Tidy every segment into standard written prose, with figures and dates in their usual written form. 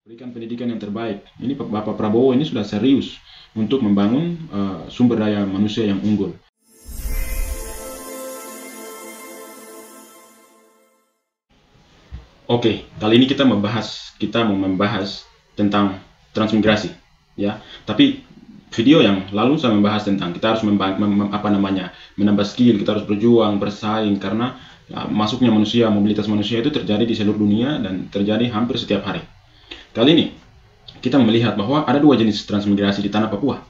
Berikan pendidikan yang terbaik. Ini Bapak Prabowo ini sudah serius untuk membangun sumber daya manusia yang unggul. Oke, kali ini kita mau membahas tentang transmigrasi, ya. Tapi video yang lalu saya membahas tentang kita harus menambah skill, kita harus berjuang, bersaing karena masuknya manusia, mobilitas manusia itu terjadi di seluruh dunia dan terjadi hampir setiap hari. Kali ini kita melihat bahwa ada dua jenis transmigrasi di tanah Papua.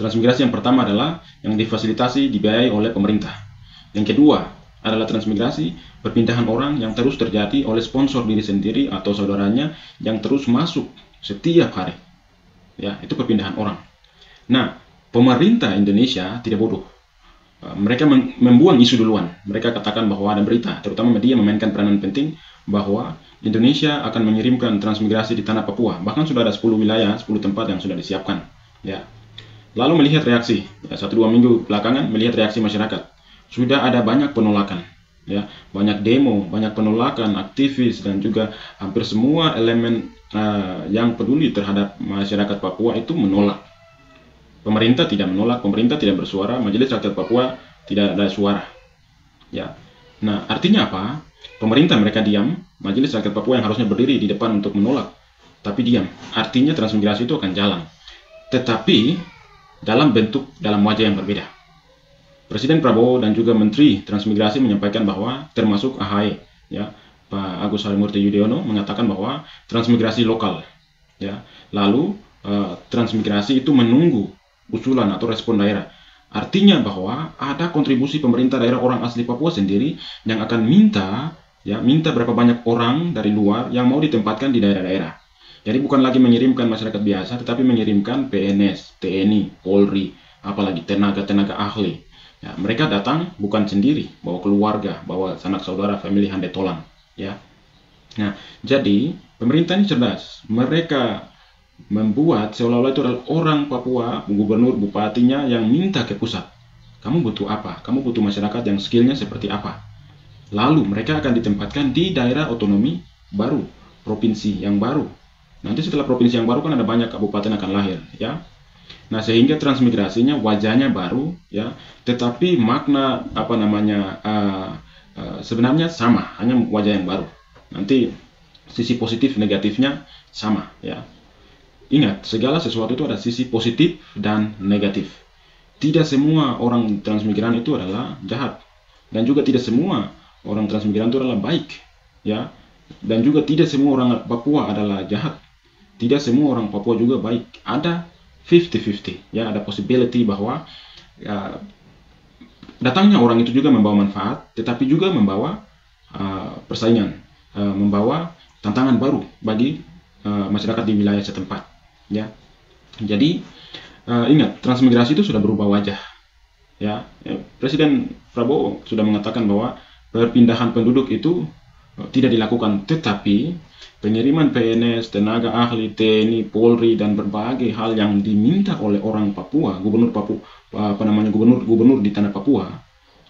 Transmigrasi yang pertama adalah yang difasilitasi, dibiayai oleh pemerintah. Yang kedua adalah transmigrasi perpindahan orang yang terus terjadi oleh sponsor diri sendiri atau saudaranya yang terus masuk setiap hari. Ya, itu perpindahan orang. Nah, pemerintah Indonesia tidak bodoh. Mereka membuang isu duluan. Mereka katakan bahwa ada berita, terutama media memainkan peranan penting bahwa Indonesia akan mengirimkan transmigrasi di tanah Papua. Bahkan sudah ada 10 wilayah, 10 tempat yang sudah disiapkan. Ya. Lalu melihat reaksi, 1-2 minggu belakangan melihat reaksi masyarakat. Sudah ada banyak penolakan. Ya, banyak demo, banyak penolakan, aktivis, dan juga hampir semua elemen yang peduli terhadap masyarakat Papua itu menolak. Pemerintah tidak menolak, pemerintah tidak bersuara, Majelis Rakyat Papua tidak ada suara. Ya. Nah, artinya apa? Pemerintah mereka diam, Majelis Rakyat Papua yang harusnya berdiri di depan untuk menolak, tapi diam. Artinya transmigrasi itu akan jalan. Tetapi dalam wajah yang berbeda. Presiden Prabowo dan juga Menteri Transmigrasi menyampaikan bahwa termasuk AHY, ya, Pak Agus Harimurti Yudhoyono mengatakan bahwa transmigrasi lokal, ya. Lalu transmigrasi itu menunggu usulan atau respon daerah. Artinya bahwa ada kontribusi pemerintah daerah orang asli Papua sendiri yang akan minta berapa banyak orang dari luar yang mau ditempatkan di daerah-daerah. Jadi bukan lagi mengirimkan masyarakat biasa, tetapi mengirimkan PNS, TNI, Polri, apalagi tenaga-tenaga ahli. Ya, mereka datang bukan sendiri, bawa keluarga, bawa sanak saudara, family handetolang. Ya. Nah, jadi pemerintah ini cerdas. Mereka membuat seolah-olah itu adalah orang Papua, gubernur, bupatinya yang minta ke pusat. Kamu butuh apa? Kamu butuh masyarakat yang skillnya seperti apa? Lalu mereka akan ditempatkan di daerah otonomi baru, provinsi yang baru. Nanti setelah provinsi yang baru kan ada banyak kabupaten akan lahir, ya. Nah, sehingga transmigrasinya wajahnya baru, ya, tetapi makna sebenarnya sama, hanya wajah yang baru. Nanti sisi positif negatifnya sama, ya. Ingat, segala sesuatu itu ada sisi positif dan negatif. Tidak semua orang transmigran itu adalah jahat, dan juga tidak semua orang transmigran itu adalah baik, ya. Dan juga tidak semua orang Papua adalah jahat. Tidak semua orang Papua juga baik. Ada 50-50, ya, ada possibility bahwa datangnya orang itu juga membawa manfaat, tetapi juga membawa persaingan, membawa tantangan baru bagi masyarakat di wilayah setempat. Ya, jadi ingat, transmigrasi itu sudah berubah wajah. Ya, Presiden Prabowo sudah mengatakan bahwa perpindahan penduduk itu tidak dilakukan, tetapi pengiriman PNS, tenaga ahli, TNI, Polri, dan berbagai hal yang diminta oleh orang Papua, gubernur di tanah Papua,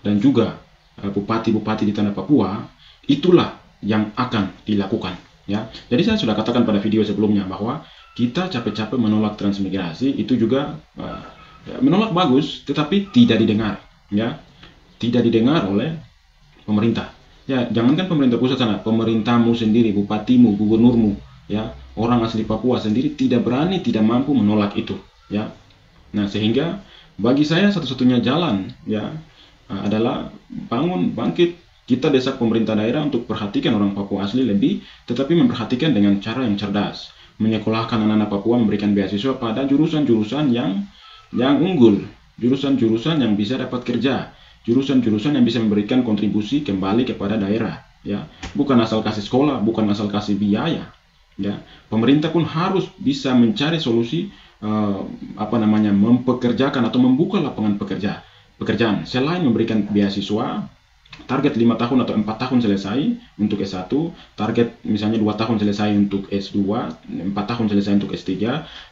dan juga bupati-bupati di tanah Papua, itulah yang akan dilakukan. Ya, jadi saya sudah katakan pada video sebelumnya bahwa kita capek-capek menolak transmigrasi itu juga menolak bagus, tetapi tidak didengar, ya, tidak didengar oleh pemerintah. Ya, jangankan pemerintah pusat sana, pemerintahmu sendiri, bupatimu, gubernurmu, ya, orang asli Papua sendiri tidak berani, tidak mampu menolak itu, ya. Nah, sehingga bagi saya satu-satunya jalan, ya, adalah bangkit. Kita desak pemerintah daerah untuk perhatikan orang Papua asli lebih, tetapi memperhatikan dengan cara yang cerdas. Menyekolahkan anak-anak Papua, memberikan beasiswa pada jurusan-jurusan yang unggul, jurusan-jurusan yang bisa dapat kerja, jurusan-jurusan yang bisa memberikan kontribusi kembali kepada daerah, ya. Bukan asal kasih sekolah, bukan asal kasih biaya, ya. Pemerintah pun harus bisa mencari solusi mempekerjakan atau membuka lapangan pekerjaan selain memberikan beasiswa. Target 5 tahun atau 4 tahun selesai untuk S1, target misalnya 2 tahun selesai untuk S2, 4 tahun selesai untuk S3,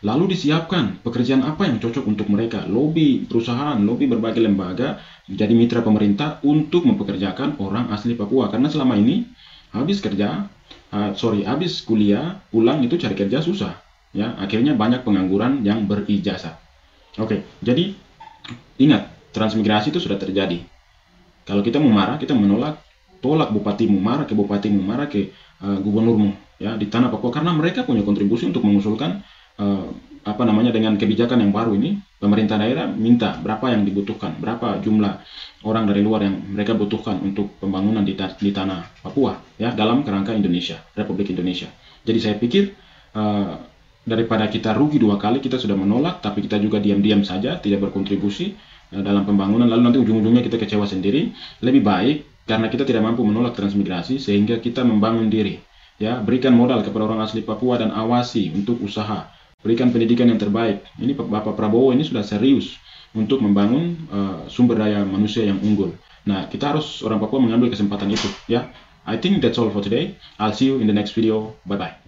lalu disiapkan pekerjaan apa yang cocok untuk mereka, lobby perusahaan, lobby berbagai lembaga, jadi mitra pemerintah untuk mempekerjakan orang asli Papua. Karena selama ini habis kerja, habis kuliah, pulang itu cari kerja susah. Ya, akhirnya banyak pengangguran yang berijazah. Oke, jadi ingat, transmigrasi itu sudah terjadi. Kalau kita mau marah, kita menolak, tolak bupatimu, marah ke bupatimu, marah ke gubernurmu, ya, di tanah Papua, karena mereka punya kontribusi untuk mengusulkan dengan kebijakan yang baru ini. Pemerintah daerah minta berapa yang dibutuhkan, berapa jumlah orang dari luar yang mereka butuhkan untuk pembangunan di tanah Papua, ya, dalam kerangka Indonesia, Republik Indonesia. Jadi saya pikir daripada kita rugi dua kali, kita sudah menolak, tapi kita juga diam-diam saja, tidak berkontribusi dalam pembangunan, lalu nanti ujung-ujungnya kita kecewa sendiri. Lebih baik, karena kita tidak mampu menolak transmigrasi, sehingga kita membangun diri, ya, berikan modal kepada orang asli Papua dan awasi untuk usaha, berikan pendidikan yang terbaik. Ini Bapak Prabowo ini sudah serius untuk membangun sumber daya manusia yang unggul. Nah, kita harus, orang Papua, mengambil kesempatan itu, ya. I think that's all for today. I'll see you in the next video. Bye bye.